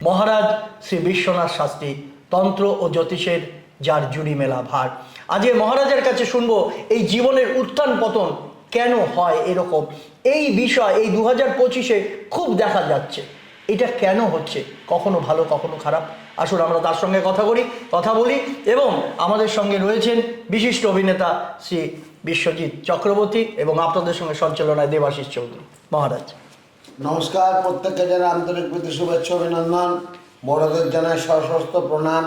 মহারাজ শ্রী বিশ্বনাথ শাস্ত্রী তন্ত্র ও জ্যোতিষের যার জুড়ি মেলা ভার। আজকে মহারাজের কাছে শুনবো এই জীবনের উত্থান পতন কেন হয় এরকম, এই বিষয় এই 2025-এ খুব দেখা যাচ্ছে। এটা কেন হচ্ছে, কখনো ভালো কখনো খারাপ। আসুন আমরা তার সঙ্গে কথা বলি এবং আমাদের সঙ্গে রয়েছেন বিশিষ্ট অভিনেতা শ্রী বিশ্বজিৎ চক্রবর্তী এবং আপনাদের সঙ্গে সঞ্চালনায় দেবাশিস চৌধুরী। মহারাজ নমস্কার, প্রত্যেককে জানাই আন্তরিক প্রীতি শুভেচ্ছা অভিনন্দন। বড়দের জানাই সশস্ত্র প্রণাম,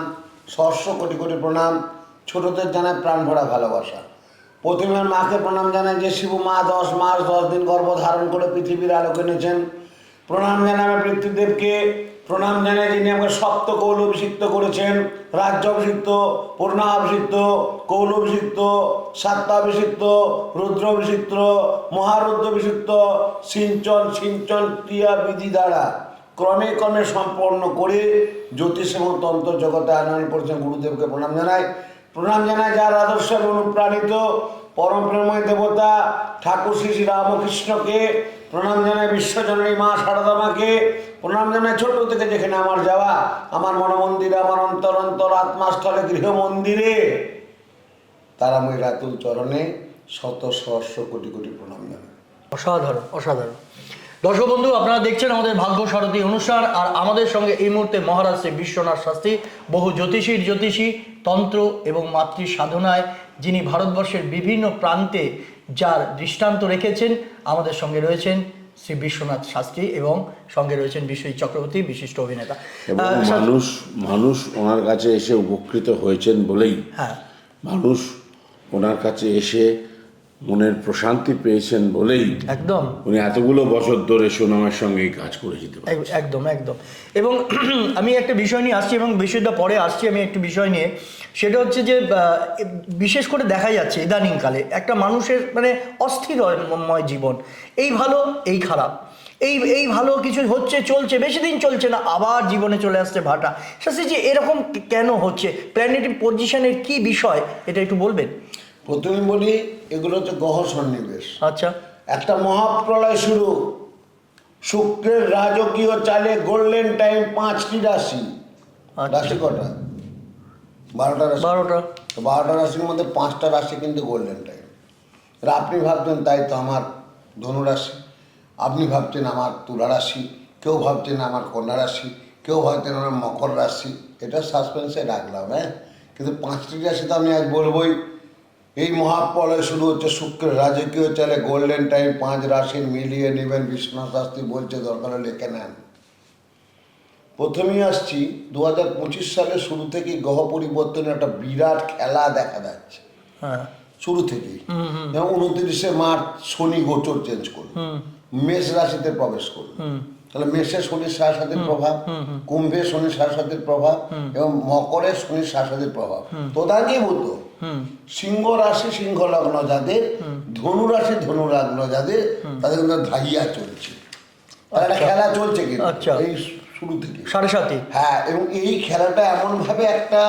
সহস্র কোটি কোটি প্রণাম। ছোটদের জানাই প্রাণ ভরা ভালোবাসা। প্রতিমার মাকে প্রণাম জানাই যে শিবু মা 10 মাস 10 দিন গর্ভ ধারণ করে পৃথিবীর আলোক এনেছেন। প্রণাম জানাই আমি পৃথ্বীদেবকে, প্রণাম জানাই যিনি আমাকে সপ্ত কৌল অভিষিক্ত করেছেন, রাজ্য অভিষিক্ত, পূর্ণা অভিষিক্ত, কৌল অভিষিক্ত, সাত্তা অভিষিক্ত, রুদ্র অভিষিক্ত, মহারুদ্র অভিষিক্ত, সিঞ্চন ক্রিয়া বিধি দ্বারা ক্রমে ক্রমে সম্পন্ন করে জ্যোতিষ এবং তন্ত্র জগতে আনয়ন করেছেন গুরুদেবকে প্রণাম জানাই যার আদর্শে অনুপ্রাণিত পরম প্রেমময় দেবতা ঠাকুর শ্রী শ্রী রামকৃষ্ণকে প্রণাম জানাই, বিশ্বজননী মা শারদা মাকে প্রণাম জানাই। ছোট থেকে যেখানে আমার যাওয়া, আমার মনমন্দিরে, আমার অন্তর আত্মাস্থলে গৃহ মন্দিরে তারাময় রাতুল চরণে শত সহস্র কোটি কোটি প্রণাম জানাই। অসাধারণ অসাধারণ। দর্শক বন্ধু, আপনারা দেখছেন আমাদের ভাগ্য সারথী অনুষ্ঠান, আর আমাদের সঙ্গে এই মুহূর্তে মহারাজ শ্রী বিশ্বনাথ শাস্ত্রী, বহু জ্যোতিষী তন্ত্র এবং মাতৃ সাধনায় যিনি ভারতবর্ষের বিভিন্ন প্রান্তে যার দৃষ্টান্ত রেখেছেন। আমাদের সঙ্গে রয়েছেন শ্রী বিশ্বনাথ শাস্ত্রী এবং সঙ্গে রয়েছেন বিশ্বজিৎ চক্রবর্তী, বিশিষ্ট অভিনেতা। মানুষ ওনার কাছে এসে উপকৃত হয়েছেন বলেই, মানুষ ওনার কাছে এসে মনের প্রশান্তি পেয়েছেন বলেই একদম উনি এতগুলো বছর ধরে সুনামের সঙ্গে কাজ করে যেতে পারেন। একদম এবং আমি একটা বিষয় নিয়ে আসছি এবং বিষয়টা পরে আসছি। আমি একটু বিষয় নিয়ে, সেটা হচ্ছে যে বিশেষ করে দেখা যাচ্ছে ইদানিংকালে একটা মানুষের মানে অস্থিরময় জীবন, এই ভালো এই খারাপ, এই ভালো কিছু হচ্ছে চলছে, বেশি দিন চলছে না, আবার জীবনে চলে আসছে ভাটা। শাস্ত্রীজি এরকম কেন হচ্ছে, প্ল্যানেটারি পজিশনের কি বিষয়, এটা একটু বলবেন? প্রথমে বলি, এগুলো হচ্ছে গ্রহ সন্নিবেশ। আচ্ছা, একটা মহাপ্রলয় শুরু, শুক্রের রাজকীয় চালে গোল্ডেন টাইম 5টি রাশি। রাশি কটা? 12টা রাশি। 12টা রাশির মধ্যে 5টা রাশি কিন্তু গোল্ডেন টাইম। আপনি ভাবছেন তাই তো আমার ধনু রাশি, আপনি ভাবছেন আমার তুলা রাশি, কেউ ভাবছেন আমার কন্যা রাশি, কেউ ভাবছেন আমার মকর রাশি। এটা সাসপেন্সে রাখলাম, কিন্তু 5টি রাশি তো আমি আজ বলবোই। এই মহাপ্রলয় শুরু হচ্ছে শুক্রের রাজকীয় চালে গোল্ডেন টাইম 5 রাশির মিলিয়ে নেবেন। বিশ্বনাথ শাস্ত্রী বলছে, দরকার লিখে নেন। প্রথমেই আসছি 2025 সালের শুরু থেকেই গ্রহ পরিবর্তনের একটা বিরাট খেলা দেখা যাচ্ছে। শুরু থেকেই, যেমন 29শে মার্চ শনি গোচর চেঞ্জ করল, মেষ রাশিতে প্রবেশ করল। তাহলে মেষে শনির শাসাদের প্রভাব, কুম্ভে শনির শাসাদের প্রভাব এবং মকরে শনির শাসাদের প্রভাব তদানীভূত। সিংহ রাশি সিংহ লগ্ন যাদের, ধনু রাশি ধনু লগ্ন যাদের, তাদের কিন্তু ধাইয়া চলছে, একটা খেলা চলছে কিন্তু এই শুরু থেকে 7.5। হ্যাঁ, এবং এই খেলাটা এমন ভাবে একটা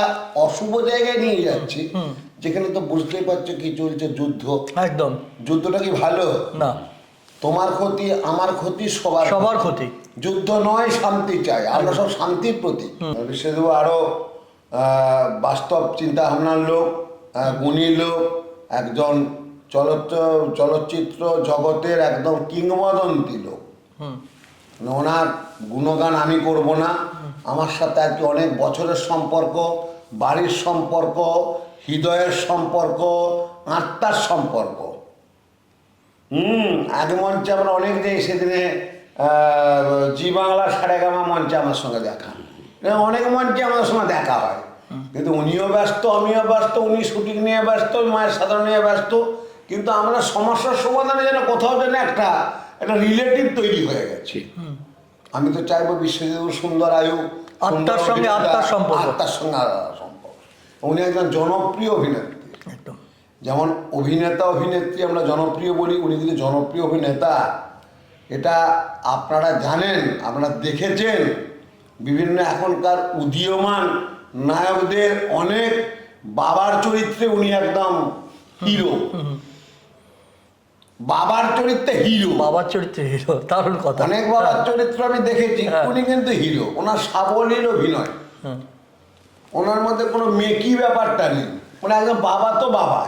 অশুভ জায়গায় নিয়ে যাচ্ছে যেখানে তো বুঝতেই পারছো কি চলছে, যুদ্ধ। একদম, যুদ্ধটা কি ভালো না? তোমার ক্ষতি আমার ক্ষতি, সবার ক্ষতি। যুদ্ধ নয়, শান্তি চাই আমরা, সব শান্তির প্রতি। বিশেষ আরো বাস্তব চিন্তা ভাবনার লোক, গুণী লোক, একজন চলচ্চিত্র জগতের একদম কিংবদন্তি লোক। ওনার গুণগান আমি করব না। আমার সাথে আর কি অনেক বছরের সম্পর্ক, বাড়ির সম্পর্ক, হৃদয়ের সম্পর্ক, আত্মার সম্পর্ক। আগে মঞ্চে আমরা অনেক যাই, সেদিনে জি বাংলা সারেগামা মঞ্চে আমার সঙ্গে দেখা, অনেক মঞ্চে আমাদের সঙ্গে দেখা হয়, কিন্তু উনিও ব্যস্ত, আমিও ব্যস্ত, উনি শুটিং নিয়ে ব্যস্ত, মায়ের সাধারণ নিয়ে ব্যস্ত, কিন্তু আমরা সমস্যার সমাধানে যেন কোথাও যেন একটা রিলেটিভ তৈরি হয়ে গেছে। আমি তো চাইবো বিশ্বজিৎ সুন্দর আয়ু, আত্মার সঙ্গে সম্পর্ক। উনি একজন জনপ্রিয় অভিনেত্রী। যেমন অভিনেতা অভিনেত্রী আমরা জনপ্রিয় বলি, উনি কিন্তু জনপ্রিয় অভিনেতা। এটা আপনারা জানেন, আপনারা দেখেছেন। বিভিন্ন এখনকার উদীয়মান নায়কদের অনেক বাবার চরিত্রে উনি একদম হিরো। বাবার চরিত্রে হিরো। বাবার চরিত্রে হিরো, দারুণ কথা। অনেক বাবার চরিত্র আমি দেখেছি, উনি কিন্তু হিরো। ওনার সাবলীল অভিনয়, ওনার মধ্যে কোনো মেকি ব্যাপারটা নেই। মানে একজন বাবা তো বাবা,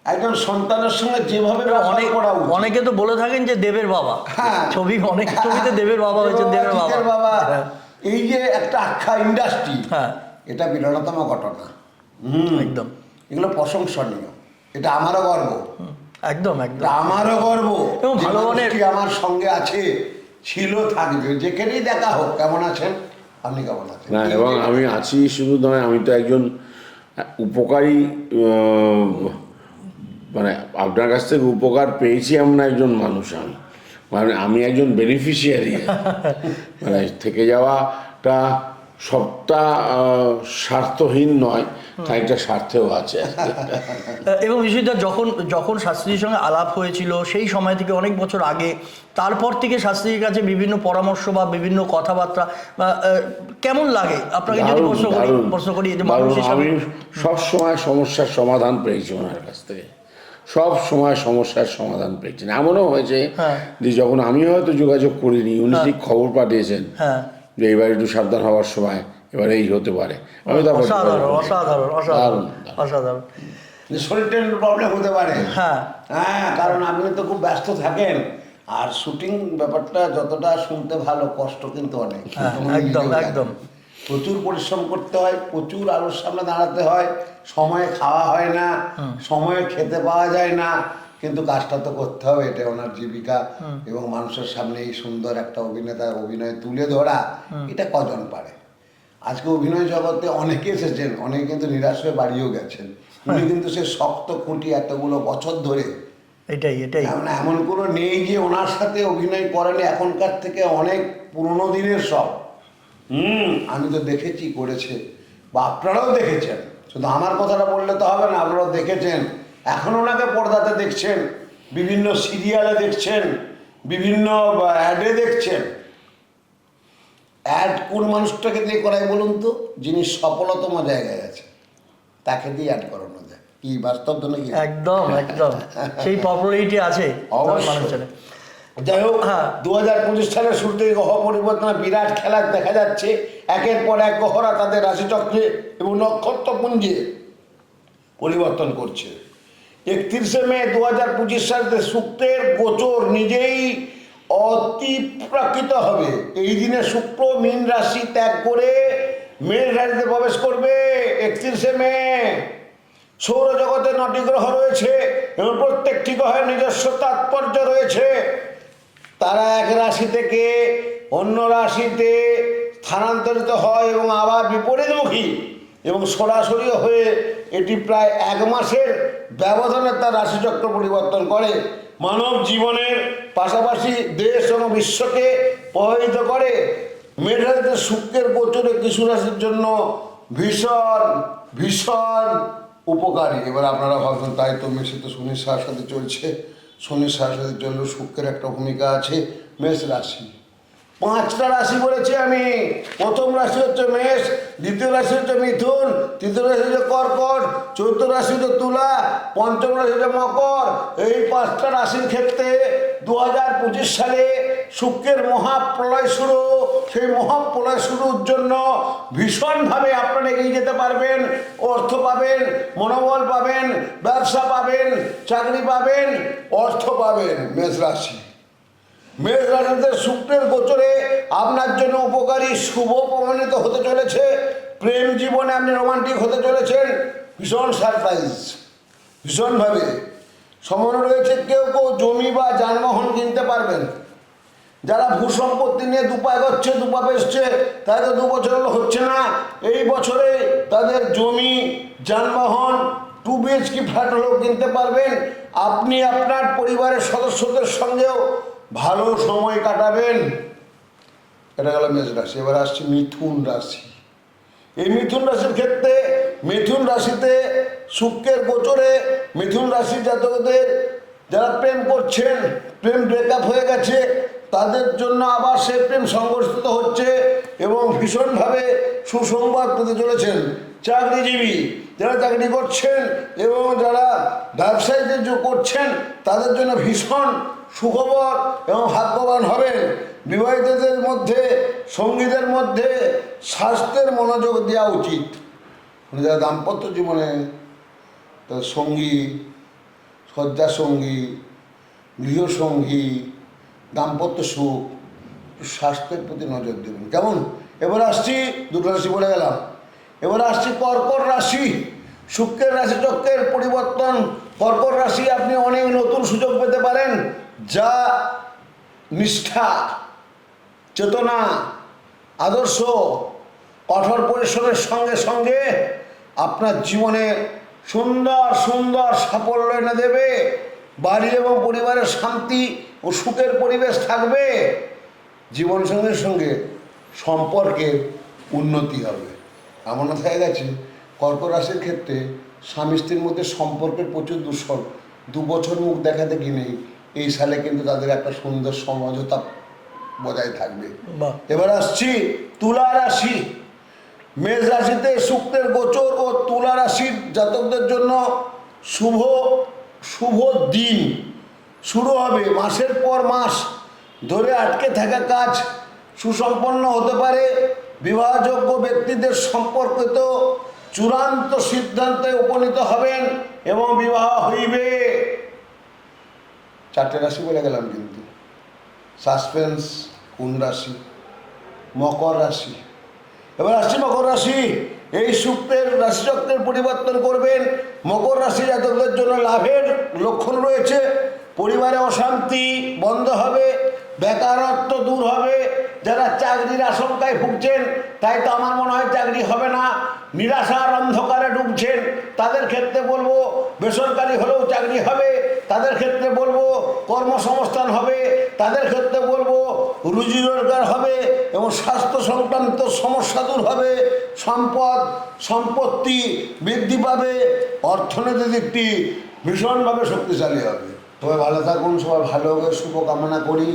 একজন সন্তানের সঙ্গে যেভাবে ব্যবহার করা উচিত। অনেকে তো বলে থাকেন যে দেবের বাবা, হ্যাঁ, অনেক ছবিতে দেবের বাবা হয়েছে, দেবের বাবা। এই যে একটা আখ্যা ইন্ডাস্ট্রি, হ্যাঁ, এটা বিরলতম ঘটনা। একদম, এগুলো প্রশংসনীয়। এটা আমারও গর্ব, একদম একদম আমারও গর্ব। এবং ভালো মানের আমার সঙ্গে আছে, ছিল, থাকবে, যেখানেই দেখা হোক। কেমন আছেন আপনি, কেমন আছেন? না, এবং আমি আছি শুধু নয়, আমি তো একজন উপকারী, মানে আপনার কাছ থেকে উপকার পেয়েছি এমন একজন মানুষ আমি। মানে আমি একজন বেনিফিশিয়ারি। মানে থেকে যাওয়াটা সবটা স্বার্থহীন নয়, খানিকটা স্বার্থেও আছে। এবং বিষয়টা যখন শাস্ত্রীর সঙ্গে আলাপ হয়েছিল সেই সময় থেকে অনেক বছর আগে, তারপর থেকে শাস্ত্রীর কাছে বিভিন্ন পরামর্শ বা বিভিন্ন কথাবার্তা কেমন লাগে আপনাকে? যদি প্রশ্ন করি যে আমি সব সময় সমস্যার সমাধান পেয়েছি ওনার কাছ থেকে, সব সময় সমস্যার সমাধান পেয়েছেন। এমনও হয়েছে যে যখন আমি হয়তো যোগাযোগ করিনি, উনি ঠিক খবর পাঠিয়েছেন যে এবার একটু সাবধান হওয়ার সময়, এবার এই হতে পারে। আমি তখন অসাধারণ অসাধারণ অসাধারণ অসাধারণ। শরীরটা প্রবলেম হতে পারে, হ্যাঁ, কারণ আপনি তো খুব ব্যস্ত থাকেন। আর শুটিং ব্যাপারটা যতটা শুনতে ভালো, কষ্ট কিন্তু অনেক। একদম একদম, প্রচুর পরিশ্রম করতে হয়, প্রচুর আলোর সামনে দাঁড়াতে হয়, সময়ে খাওয়া হয় না, সময়ে খেতে পাওয়া যায় না, কিন্তু কাজটা তো করতে হবে। এটা ওনার জীবিকা। এবং মানুষের সামনে এই সুন্দর একটা অভিনেতার অভিনয় তুলে ধরা, এটা কজন পারে? আজকে অভিনয় জগতে অনেকে এসেছেন, অনেকে কিন্তু নিরাশ হয়ে বাড়িও গেছেন। উনি কিন্তু সে শক্ত খুঁটি এতগুলো বছর ধরে, এটাই মানে এমন কোনো নেই যে ওনার সাথে অভিনয় করেন এখনকার থেকে, অনেক পুরোনো দিনের সব। আমি তো দেখেছি করেছে, বা আপনারাও দেখেছেন। শুধু আমার কথাটা বললে তো হবে না, আপনারাও দেখেছেন। এখন ওনাকে পর্দাতে দেখছেন, বিভিন্ন সিরিয়ালে দেখছেন, বিভিন্ন অ্যাডে দেখছেন। অ্যাড কোন মানুষটাকে দিয়ে করায় বলুন তো? যিনি সফলতম জায়গায় আছে, তাকে দিয়ে অ্যাড করানো যায়। কি বাস্তব তো নাকি? একদম একদম, সেই পপুলারিটি আছে মানুষের। যাই হোক, 2025 সালের শুরুতে গ্রহ পরিবর্তনে বিরাট খেলা দেখা যাচ্ছে। একের পর এক গ্রহরা তাদের রাশিচক্রে এবং নক্ষত্রপুঞ্জে পরিবর্তন করছে। 31শে মে 2025 সালে শুক্রের গোচর নিজেই অতিপ্রাকৃত হবে। এই দিনে শুক্র মীন রাশি ত্যাগ করে মেষ রাশিতে প্রবেশ করবে। 31শে মে সৌরজগতে 9টি গ্রহ রয়েছে এবং প্রত্যেকটি গ্রহের নিজস্ব তাৎপর্য রয়েছে। তারা এক রাশি থেকে অন্য রাশিতে স্থানান্তরিত হয় এবং আবার বিপরীতমুখী এবং সরাসরি হয়ে এটি প্রায় 1 মাসের ব্যবধানে তার রাশিচক্র পরিবর্তন করে। মানব জীবনের পাশাপাশি দেশ এবং বিশ্বকে প্রভাবিত করে। মেষ রাশিতে শুক্রের গোচরে কিছু রাশির জন্য ভীষণ ভীষণ উপকারী। এবার আপনারা ভাবছেন তাই তো, মেষে তো শনির সাথে চলছে, শনির সাথে চললেও শুক্রের একটা ভূমিকা আছে। মেষ রাশি 5টা রাশি বলেছি আমি। প্রথম রাশি হচ্ছে মেষ, দ্বিতীয় রাশি হচ্ছে মিথুন, তৃতীয় রাশি হচ্ছে কর্কট, চতুর্থ রাশি হচ্ছে তুলা, পঞ্চম রাশি হচ্ছে মকর। এই 5টা রাশির ক্ষেত্রে 2025 সালে শুক্রের মহাপ্রলয় শুরু। সেই মহাপ্রলয় শুরুর জন্য ভীষণভাবে আপনারা এগিয়ে যেতে পারবেন। অর্থ পাবেন, মনোবল পাবেন, ব্যবসা পাবেন, চাকরি পাবেন, অর্থ পাবেন। মেষ রাশি, মেষ রাশিতে শুক্রের গোচরে আপনার জন্য উপকারী, শুভ প্রমাণিত হতে চলেছে। প্রেম জীবনে আপনি রোমান্টিক হতে চলেছেন। ভীষণ সারপ্রাইজ, ভীষণভাবে সম্ভাবনা রয়েছে। কেউ কেউ জমি বা যানবাহন কিনতে পারবেন। যারা ভূসম্পত্তি নিয়ে দুপা এগোচ্ছে, দুপা পেসছে, তাদের 2 বছর হচ্ছে না, এই বছরে তাদের জমি, যানবাহন, 2 BHK ফ্ল্যাট হলেও কিনতে পারবেন। আপনি আপনার পরিবারের সদস্যদের সঙ্গেও ভালো সময় কাটাবেন। এটা গেল মেষ রাশি। এবার আসছে মিথুন রাশি। এই মিথুন রাশির ক্ষেত্রে, মিথুন রাশিতে শুক্রের গোচরে মিথুন রাশির জাতকদের যারা প্রেম করছেন, প্রেম ব্রেকআপ হয়ে গেছে, তাদের জন্য আবার সে প্রেম সংঘর্ষিত হচ্ছে এবং ভীষণভাবে সুসংবাদ পেতে চলেছেন। চাকরিজীবী যারা চাকরি করছেন এবং যারা ব্যবসায়িক করছেন তাদের জন্য ভীষণ সুখবর এবং ভাগ্যবান হবেন। বিবাহিতদের মধ্যে, সঙ্গীদের মধ্যে স্বাস্থ্যের মনোযোগ দেওয়া উচিত। যারা দাম্পত্য জীবনে তাদের সঙ্গী, শয্যাসঙ্গী, গৃহসঙ্গী, দাম্পত্য সুখ, স্বাস্থ্যের প্রতি নজর দেবেন। কেমন? এবার আসছি, দুটো রাশি বলে গেলাম, এবার আসছি কর্কট রাশি। শুক্রের রাশি চক্রের পরিবর্তন। কর্কট রাশি আপনি অনেক নতুন সুযোগ পেতে পারেন, যা নিষ্ঠা, চেতনা, আদর্শ, কঠোর পরিশ্রমের সঙ্গে সঙ্গে আপনার জীবনে সুন্দর সুন্দর সাফল্য এনে দেবে। বাড়ি এবং পরিবারের শান্তি ও সুখের পরিবেশ থাকবে। জীবনসঙ্গীর সঙ্গে সম্পর্কের উন্নতি হবে। এমন হয়ে গেছে কর্কট রাশির ক্ষেত্রে স্বামী স্ত্রীর মধ্যে সম্পর্কের প্রচুর দূষণ, 2 বছর মুখ দেখাতে কি নেই, এই সালে কিন্তু তাদের একটা সুন্দর সমঝোতা বজায় থাকবে। এবার আসছি তুলা রাশি। মেষ রাশিতে শুক্রের গোচর ও তুলা রাশির জাতকদের জন্য শুভ দিন শুরু হবে। মাসের পর মাস ধরে আটকে থাকা কাজ সুসম্পন্ন হতে পারে। বিবাহযোগ্য ব্যক্তিদের সম্পর্কিত চূড়ান্ত সিদ্ধান্তে উপনীত হবেন এবং বিবাহ হইবে। 4টে রাশি বলে গেলাম, কিন্তু সাসপেন্স কোন রাশি? মকর রাশি। এবার আসছি মকর রাশি। এই শুক্রের রাশিচক্রের পরিবর্তন করবেন। মকর রাশি জাতকদের জন্য লাভের লক্ষণ রয়েছে। পরিবারে অশান্তি বন্ধ হবে, বেকারত্ব দূর হবে। যারা চাকরির আশঙ্কায় ভুগছেন, তাই তো আমার মনে হয় চাকরি হবে না, নিরাশার অন্ধকারে ডুবছেন, তাদের ক্ষেত্রে বলবো বেসরকারি হলেও চাকরি হবে। তাদের ক্ষেত্রে বলবো কর্মসংস্থান হবে। তাদের ক্ষেত্রে বলবো রুজি রোজগার হবে এবং স্বাস্থ্য সংক্রান্ত সমস্যা দূর হবে। সম্পত্তি বৃদ্ধি পাবে। অর্থনৈতিক দিকটি ভীষণভাবে শক্তিশালী হবে। সবাই ভালো থাকুন, সবাই ভালো হবে শুভকামনা করি।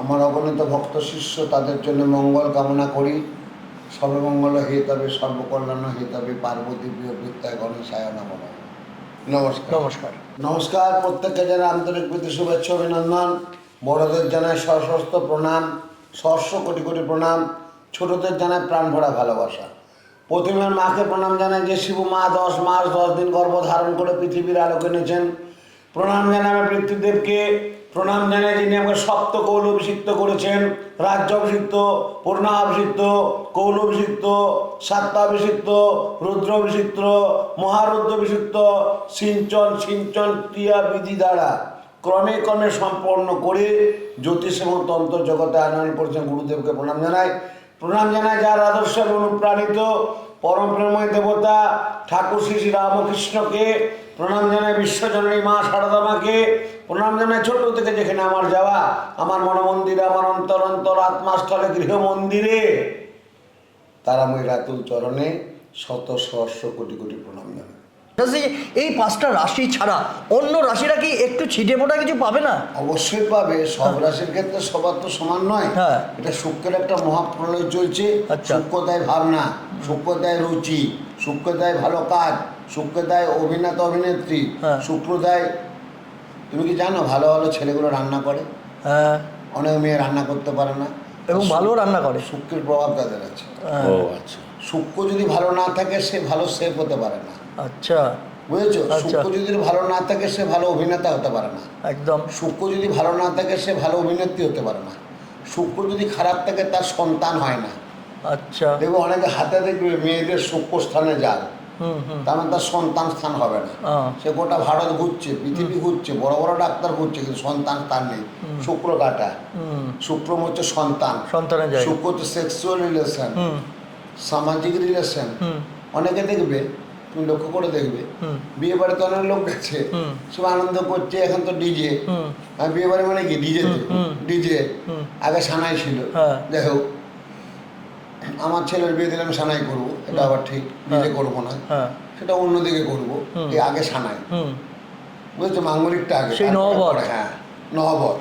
আমার অগণিত ভক্ত শিষ্য, তাদের জন্য মঙ্গল কামনা করি। সর্বমঙ্গল হেতবে সর্বকল্যাণ হেতবে পার্বতী প্রিয় বিদ্যায় গণেশায় নমঃ। নমস্কার। নমস্কার। নমস্কার। প্রত্যেককে জানাই আন্তরিক প্রীতি শুভেচ্ছা অভিনন্দন। বড়দের জানাই সশস্ত্র প্রণাম, সহস্র কোটি কোটি প্রণাম। ছোটদের জানাই প্রাণ ভরা ভালোবাসা। প্রতিমার মাকে প্রণাম জানাই, যে শিবু মা 10 মাস 10 দিন গর্ভ ধারণ করে পৃথিবীর আলোক এনেছেন। প্রণাম জানাই আমি পিতৃদেবকে। প্রণাম জানাই যিনি আমাকে সপ্ত কৌলভিষিক্ত করেছেন। রাজ্যাভিষিক্ত, পূর্ণাভিষিক্ত, কৌলভিষিক্ত, সাত্যাভিষিক্ত, রুদ্রাভিষিক্ত, মহারুদ্রাভিষিক্ত, সিঞ্চন ক্রিয়াবিধি দ্বারা ক্রমে ক্রমে সম্পন্ন করে জ্যোতিষ এবং তন্ত্র জগতে আনয়ন করেছেন গুরুদেবকে প্রণাম জানাই। প্রণাম জানাই যার আদর্শে অনুপ্রাণিত পরম প্রেমময় দেবতা ঠাকুর শ্রী শ্রী রামকৃষ্ণকে। প্রণাম জানাই বিশ্বজননী মা শারদা মাকে। প্রণাম জানাই ছোট থেকে যেখানে আমার যাওয়া, আমার মনমন্দিরে, আমার অন্তর আত্মাস্থলে, গৃহ মন্দিরে তারাময় রাতুল চরণে শত সহস্র কোটি কোটি প্রণাম জানাই। এই 5টা রাশি ছাড়া অন্য রাশিরা কি একটু ছিটে ফোটা কিছু পাবে না? অবশ্যই পাবে। সব রাশির ক্ষেত্রে সবার তো সমান নয়। হ্যাঁ। এটা শুক্রের একটা মহাপ্রলয় চলছে। আচ্ছা। শুক্র দেয় ভাবনা, শুক্র দেয় রুচি, শুক্র দেয় ভালো কাজ, শুক্র দেয় অভিনেতা অভিনেত্রী, হ্যাঁ। শুক্র দেয়, তুমি কি জানো ভালো ভালো ছেলেগুলো রান্না করে? হ্যাঁ, অনেক মেয়ে রান্না করতে পারে না এবং ভালো রান্না করে। শুক্রের প্রভাব তাদের আছে। ও আচ্ছা। শুক্র যদি ভালো না থাকে সে ভালো শেফ হতে পারে না। আচ্ছা, বুঝেছো? আচ্ছা। শুক্র যদি ভালো না থাকে সে ভালো অভিনেতা হতে পারে না। একদম। শুক্র যদি ভালো না থাকে সে ভালো অভিনেত্রী হতে পারে না। শুক্র যদি খারাপ থাকে তার সন্তান হয় না। আচ্ছা। দেখবো অনেকে হাতে দেখবে মেয়েদের শুক্র স্থানে যায়, হুম হুম। তার মানে তার সন্তান স্থান হবে না। সে গোটা ভারত ঘুরছে, পৃথিবী ঘুরছে, বড় বড় ডাক্তার ঘুরছে, কিন্তু সন্তান স্থান নেই। শুক্র কাটা। শুক্র হচ্ছে সন্তান, সন্তানের জায়গা। শুক্র হচ্ছে সেক্সুয়াল রিলেশন, সামাজিক রিলেশন। অনেকে দেখবে, তুমি লক্ষ্য করে দেখবে, বিয়ে বাড়িতে অনেক লোক গেছে, সব আনন্দ করছে। এখন তো ডিজে, আর বিয়ে বাড়ি মানে কি ডিজে? ডিজে আগে সানাই ছিল। যাই হোক, আমার ছেলের বিয়ে দিলে আমি সানাই করবো, এটা আবার ঠিক। ডিজে করবো না, সেটা অন্যদিকে করবো। এই আগে সানাই, বুঝেছো? মাঙ্গলিকটা আগে, সেই নহবত। হ্যাঁ, নহবত।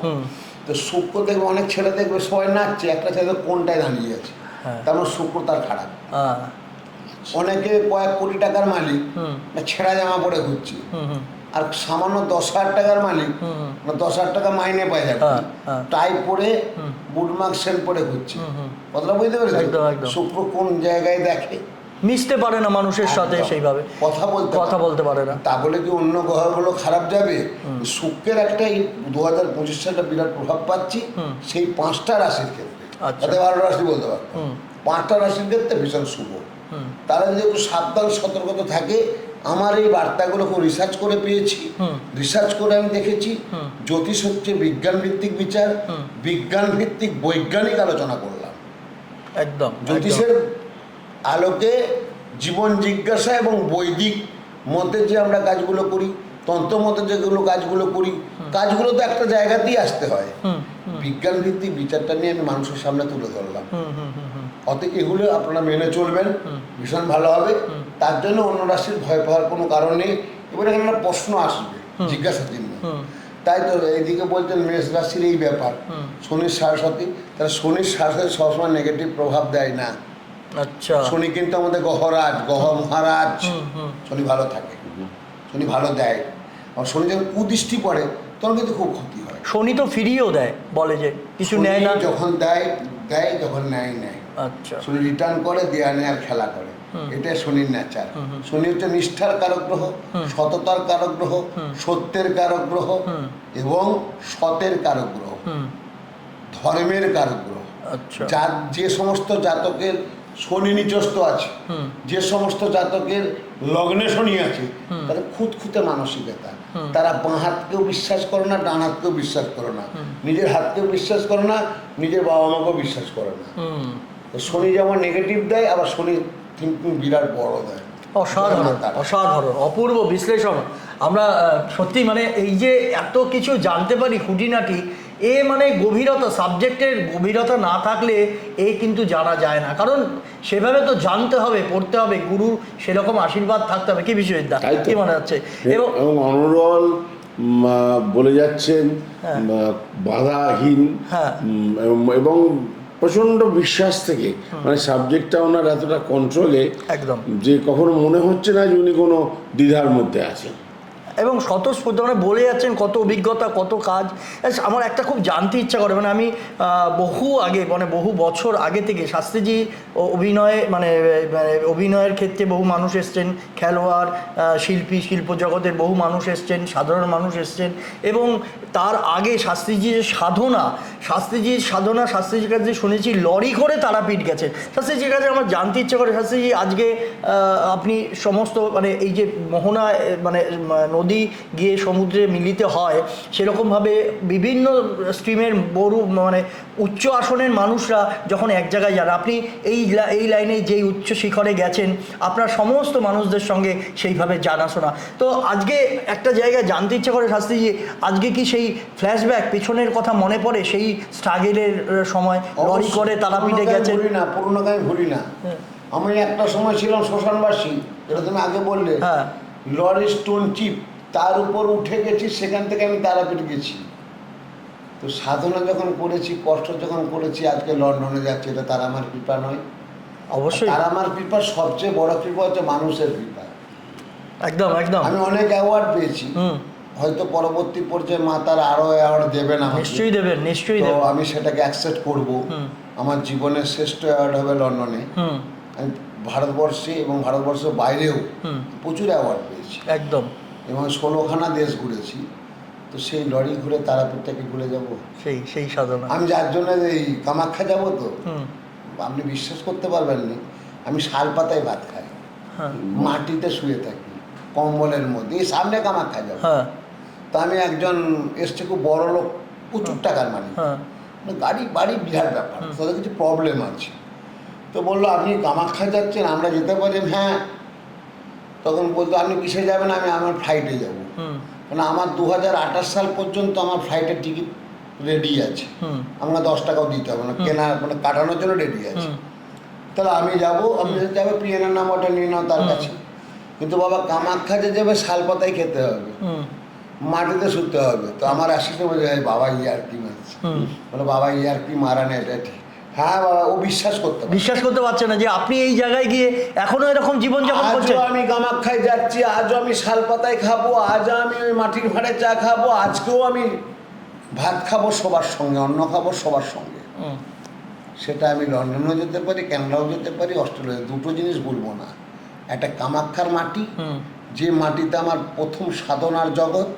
তো শুক্র দেখবে অনেক ছেলে দেখবে সবাই নাচছে, একটা ছেলে কোনটায় দাঁড়িয়ে আছে, তার মানে শুক্র তার খারাপ। অনেকে কয়েক কোটি টাকার মালিক ছেঁড়া জামা পরে ঘুরছে, আর সামান্য 10,000 টাকার মালিক 10,000 টাকা মাইনে পায় যাবে, টাই পরে বুটমার্ক সেল পরে ঘুরছে। কথাটা বুঝতে পেরেছি? শুক্র কোন জায়গায় দেখে, মিশতে পারে না মানুষের সাথে, সেইভাবে কথা বলতে পারে না। তা বলে কি অন্য গ্রহগুলো খারাপ যাবে? শুক্রের একটা 2025 সালে বিরাট প্রভাব পাচ্ছি সেই 5টা রাশির ক্ষেত্রে, তাতে 12 রাশি বলতে পারতাম, 5টা রাশির ক্ষেত্রে ভীষণ শুভ। তারা যদি একটু সাবধান সতর্কতা থাকে, আমার এই বার্তাগুলোকে রিসার্চ করে পেয়েছি, রিসার্চ করে আমি দেখেছি জ্যোতিষ হচ্ছে বিজ্ঞান ভিত্তিক বিচার, বিজ্ঞান ভিত্তিক বৈজ্ঞানিক আলোচনা করলাম। একদম জ্যোতিষের আলোকে জীবন জিজ্ঞাসা এবং বৈদিক মতে যে আমরা কাজগুলো করি, তন্ত্র মতে যেগুলো কাজগুলো করি, কাজগুলো তো একটা জায়গাতেই আসতে হয়। বিজ্ঞান ভিত্তিক বিচারটা নিয়ে আমি মানুষের সামনে তুলে ধরলাম। অতএব এগুলো আপনারা মেনে চলবেন, ভীষণ ভালো হবে। তার জন্য অন্য রাশির ভয় পাওয়ার কোনো কারণ নেই। এবারে এখানে একটা প্রশ্ন আসবে, জিজ্ঞাসার জন্য। তাই তো এইদিকে বলছেন মেষ রাশির এই ব্যাপার, শনির সাড়ে তাহলে শনির সাড়ে সবসময় নেগেটিভ প্রভাব দেয় না। আচ্ছা, শনি কিন্তু আমাদের গ্রহরাজ, গ্রহ মহারাজ। শনি ভালো থাকে, শনি ভালো দেয়। আর শনি যখন কুদৃষ্টি পড়ে তখন কিন্তু খুব ক্ষতি হয়। শনি তো ফিরিয়েও দেয়, বলে যে কিছু নেয় না, যখন দেয় দেয়, যখন নেয় নেয়। আচ্ছা, শনি রিটার্ন করে, দেয়া নেয়ার খেলা করে, এটাই শনির নেচার। শনি হচ্ছে নিষ্ঠার কারক গ্রহ, সততার কারক গ্রহ, সত্যের কারক গ্রহ এবং সতের কারক গ্রহ, ধর্মের কারক গ্রহ। আচ্ছা, যে সমস্ত জাতকের শনি নিচস্থ আছে, যে সমস্ত জাতকের লগ্নে শনি আছে, তাদের খুঁতখুঁতে মানসিকতা। তারা বাঁ হাতকেও বিশ্বাস করে না, ডান হাতকেও বিশ্বাস করে না, নিজের হাতকেও বিশ্বাস করে না, নিজের বাবা মাকেও বিশ্বাস করে না। তো শনি যেমন নেগেটিভ দেয়, আবার শনি থিঙ্কিং বিরাট বড় দেয়। অসাধারণ, অসাধারণ, অপূর্ব বিশ্লেষণ। আমরা সত্যি মানে এই যে এত কিছু জানতে পারি খুঁটিনাটি, এ মানে গভীরতা, সাবজেক্টের গভীরতা না থাকলে এ কিন্তু জানা যায় না। কারণ সেভাবে তো জানতে হবে, পড়তে হবে, গুরুর সেরকম আশীর্বাদ থাকতে হবে। কি বিশ্ববিদ্যা, কি মনে হচ্ছে? এবং অনরল বলে যাচ্ছেন, বাধাহীন এবং প্রচণ্ড বিশ্বাস থেকে, মানে সাবজেক্টটা ওনার এতটা কন্ট্রোলে একদম, যে কখনো মনে হচ্ছে না যে উনি কোনো দ্বিধার মধ্যে আছেন, এবং স্বতঃস্ফূর্ত মানে বলে যাচ্ছেন কত অভিজ্ঞতা, কত কাজ। আমার একটা খুব জানতে ইচ্ছা করে, মানে আমি বহু আগে, মানে বহু বছর আগে থেকে শাস্ত্রীজি অভিনয়ে মানে অভিনয়ের ক্ষেত্রে বহু মানুষ এসছেন, খেলোয়াড়, শিল্পী, শিল্প জগতের বহু মানুষ এসছেন, সাধারণ মানুষ এসছেন। এবং তার আগে শাস্ত্রীজির সাধনা, শাস্ত্রীজির কাছে শুনেছি লরি করে তারাপীঠ গেছেন। শাস্ত্রীজির কাছে আমার জানতে ইচ্ছে করে, শাস্ত্রীজি আজকে আপনি সমস্ত মানে এই যে মোহনা মানে নদী গিয়ে সমুদ্রে মিলিত হয়, সেরকমভাবে বিভিন্ন স্ট্রিমের বড় মানে উচ্চ আসনের মানুষরা যখন এক জায়গায় যান, আপনি এই লাইনে যেই উচ্চ শিখরে গেছেন, আপনার সমস্ত মানুষদের সঙ্গে সেইভাবে জানাশোনা। তো আজকে একটা জায়গায় জানতে ইচ্ছে করে শাস্ত্রীজি, আজকে কি সেই ফ্ল্যাশব্যাক, পেছনের কথা মনে পড়ে, সেই স্ট্রাগেলের সময় লরি করে তারাপীঠে গেছেন? পুরোনোকে আমি ভুলি না। আমি একটা সময় ছিলাম শ্মশানবাসী, যেটা তুমি আগে বললে, লরি স্টোন চিপ, তার উপর উঠে গেছি, সেখান থেকে আমি তারাপীঠ গেছি। তো সাধনা যখন করেছি, কষ্ট যখন করেছি, আজকে লন্ডনে যাচ্ছি, এটা তার আমার কৃপা নয়। অবশ্যই তার আমার কৃপা, সবচেয়ে বড় কৃপা হচ্ছে মানুষের কৃপা। একদম একদম। আমি অনেক অ্যাওয়ার্ড পেয়েছি, হয়তো পরবর্তী পর্যায়ে মা তার আরো অ্যাওয়ার্ড দেবেন, নিশ্চয়ই দেবেন, নিশ্চয়ই দেবেন। আমি সেটাকে অ্যাকসেপ্ট করব। আমার জীবনের শ্রেষ্ঠ অ্যাওয়ার্ড হবে লন্ডনে। আমি ভারতবর্ষে এবং ভারতবর্ষের বাইরেও প্রচুর অ্যাওয়ার্ড পেয়েছি, একদম, এবং 16খানা দেশ ঘুরেছি। তো সেই লরি ঘুরে তারাপীঠটাকে ঘুরে যাব, সেই সাধনা। আমি যার জন্য এই কামাখ্যা যাব, তো আপনি বিশ্বাস করতে পারবেন না, আমি শাল পাতায় ভাত খাই, মাটিতে শুয়ে থাকি কম্বলের মধ্যে, এই সামনে কামাখ্যা যাব। তা আমি একজন এসছে খুব বড় লোক, প্রচুর টাকার মালিক, গাড়ি বাড়ি বিরাট ব্যাপার, তাদের কিছু প্রবলেম আছে। তো বললো আপনি কামাখ্যা যাচ্ছেন, আমরা যেতে পারি? হ্যাঁ। তখন বলতো আপনি কিসে যাবেন? আমি আমার ফ্লাইটে যাবো। মানে আমার 2028 সাল পর্যন্ত আমার ফ্লাইটের টিকিট রেডি আছে, আমাকে 10 টাকাও দিতে হবে না, কেনা মানে কাটানোর জন্য রেডি আছে। তাহলে আমি যাবো, আপনি যাবে, পিএনএর নাম্বারটা নিয়ে নাও তার কাছে। কিন্তু বাবা কামাখ্যা যে যাবে, শাল পাতায় খেতে হবে, মাটিতে শুতে হবে। তো আমার আসিতে বলে, বাবা ইয়ার কি মারছে? বলে বাবা ইয়ার কি মারা না, এটা ঠিক। হ্যাঁ বাবা, ও বিশ্বাস করতে পারে। বিশ্বাস করতে পারছে না যে আপনি এই জায়গায় গিয়ে এখনো এরকম জীবনযাপন করছেন। আজও আমি কামাখ্যায় যাচ্ছি, আজও আমি শালপাতায় খাবো, আজও আমি ওই মাটির ভাঁড়ে চা খাবো, আজকেও আমি ভাত খাবো সবার সঙ্গে, অন্ন খাবো সবার সঙ্গে। সেটা আমি লন্ডনেও যেতে পারি, ক্যানাডাও যেতে পারি, অস্ট্রেলিয়া, দুটো জিনিস বলবো না। একটা কামাখ্যার মাটি, যে মাটিতে আমার প্রথম সাধনার জগৎ,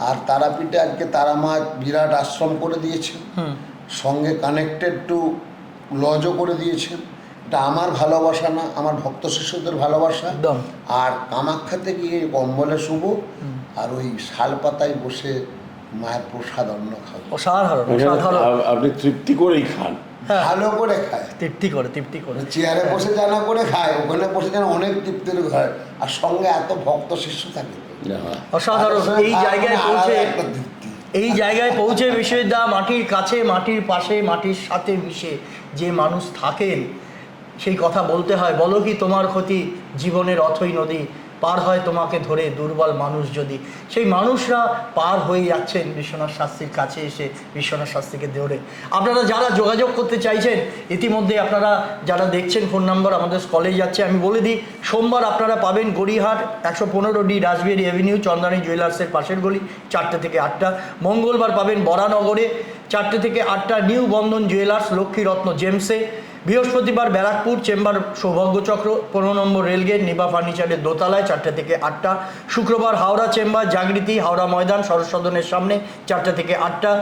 আর তারাপীঠে আজকে তারা মা বিরাট আশ্রম করে দিয়েছেন, সঙ্গে কানেক্টেড টু লজও করে দিয়েছেন। এটা আমার ভালোবাসা না, আমার ভক্ত শিষ্যদের ভালোবাসা। একদম। আর কামাখ্যাতে গিয়ে কম্বলে শুভ আর ওই শালপাতায় বসে মায়ের প্রসাদ অন্ন খাবো, অসাধারণ অসাধারণ। আপনি তৃপ্তি করেই খান। হ্যাঁ, ভালো করে খায়। তৃপ্তি করে তৃপ্তি করে। চেয়ারে বসে জানা করে খায়, ওখানে বসে যেন অনেক তৃপ্তির খায়, আর সঙ্গে এত ভক্ত শিষ্য থাকে। অসাধারণ। এই জায়গায় পৌঁছে, একটা তৃপ্তি। এই জায়গায় পৌঁছে বিশ্ববিদ্যা মাটির কাছে, মাটির পাশে, মাটির সাথে মিশে যে মানুষ থাকেন, সেই কথা বলতে হয়, বলো কি তোমার ক্ষতি জীবনের অথই নদী, পার হয় তোমাকে ধরে দুর্বল মানুষ যদি। সেই মানুষরা পার হয়ে যাচ্ছেন বিশ্বনাথ শাস্ত্রীর কাছে এসে, বিশ্বনাথ শাস্ত্রীকে ধরে। আপনারা যারা যোগাযোগ করতে চাইছেন, ইতিমধ্যে আপনারা যারা দেখছেন ফোন নাম্বার আমাদের স্কলে যাচ্ছে, আমি বলে দিই, সোমবার আপনারা পাবেন গড়িয়াহাট 115D রাসবিহারী এভিনিউ, চন্দ্রানী জুয়েলার্সের পাশের গলি, 4টে থেকে 8টা। মঙ্গলবার পাবেন বরানগরে 4টে থেকে 8টা, নিউ বন্ধন জুয়েলার্স লক্ষ্মীরত্ন জেমসে। বৃহস্পতিবার ব্যারাকপুর চেম্বার সৌভাগ্যচক্র 15 নম্বর রেলগেট নিবা ফার্নিচারের দোতলায় 4টে থেকে 8টা। শুক্রবার হাওড়া চেম্বার জাগৃতি হাওড়া ময়দান সরস্বতী সদনের সামনে 4টে থেকে 8টা।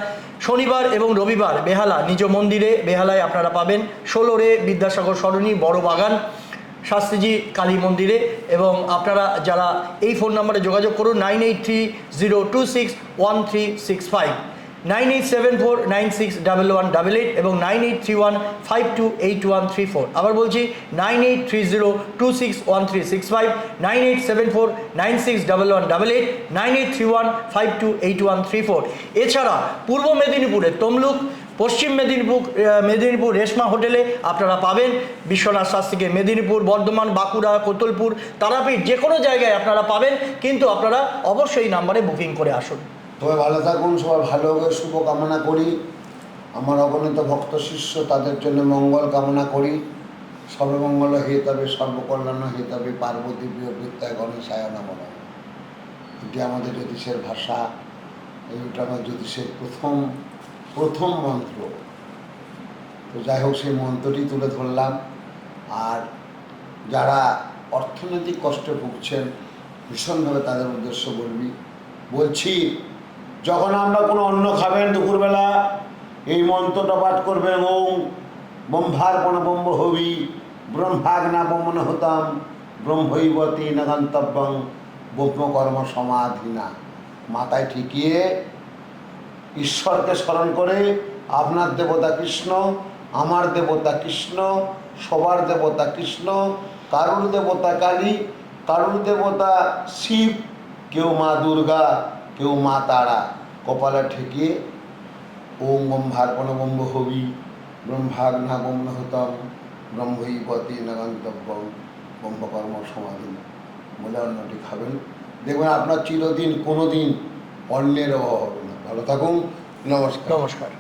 শনিবার এবং রবিবার বেহালা নিজ মন্দিরে, বেহালায় আপনারা পাবেন 16 বিদ্যাসাগর সরণি বড় বাগান শাস্ত্রীজি কালী মন্দিরে। এবং আপনারা যারা এই ফোন নম্বরে যোগাযোগ করুন 9830261365, 9874961188 এবং 9831528134। আবার বলছি 9830261365, 9874961188, 9831528134। এছাড়া পূর্ব মেদিনীপুরে তমলুক, পশ্চিম মেদিনীপুর রেশমা হোটেলে আপনারা পাবেন বিশ্বনাথ শাস্ত্রীকে। মেদিনীপুর, বর্ধমান, বাঁকুড়া, কোতলপুর, তারাপীঠ, যে কোনো জায়গায় আপনারা পাবেন, কিন্তু আপনারা অবশ্যই নাম্বারে বুকিং করে আসুন। সবাই ভালো থাকুন, সবাই ভালো হবে শুভ কামনা করি। আমার অগণিত ভক্ত শিষ্য, তাদের জন্য মঙ্গল কামনা করি। সর্বমঙ্গল হেতবে সর্বকল্যাণ হেতবে পার্বতী প্রিয় বিদ্যায় গণেশায় নমঃ। এটি আমাদের জ্যোতিষের ভাষা, এইটা আমার জ্যোতিষের প্রথম মন্ত্র। তো যাই হোক, সেই মন্ত্রটি তুলে ধরলাম। আর যারা অর্থনৈতিক কষ্টে ভুগছেন, ভীষণভাবে তাদের উদ্দেশ্য বলছি, যখন আমরা কোনো অন্ন খাবেন দুপুরবেলা, এই মন্ত্রটা পাঠ করবেন, ওম ব্রহ্মার্পণ ব্রহ্ম হবি ব্রহ্মাগ্না ব্রহ্মণ হতাম ব্রহ্মৈবতী ন গন্তব্যং ব্রহ্মকর্ম সমাধিনা। মাথায় ঠেকিয়ে ঈশ্বরকে স্মরণ করে, আপনার দেবতা কৃষ্ণ, আমার দেবতা কৃষ্ণ, সবার দেবতা কৃষ্ণ, কারুর দেবতা কালী, কারুর দেবতা শিব, কেউ মা দুর্গা, কেউ মা তারা, কপালে ঠেকিয়ে ওম ব্রহ্মার্পণ ব্রহ্ম হবি ব্রহ্মাগ্না ব্রহ্ম হতম ব্রহ্মৈবতী ন গন্তব্যং ব্রহ্মকর্ম সমাধি বলে অন্নটি খাবেন। দেখবেন আপনার চিরদিন কোনো দিন অন্নের অভাব হবে না। ভালো থাকুন, নমস্কার। নমস্কার।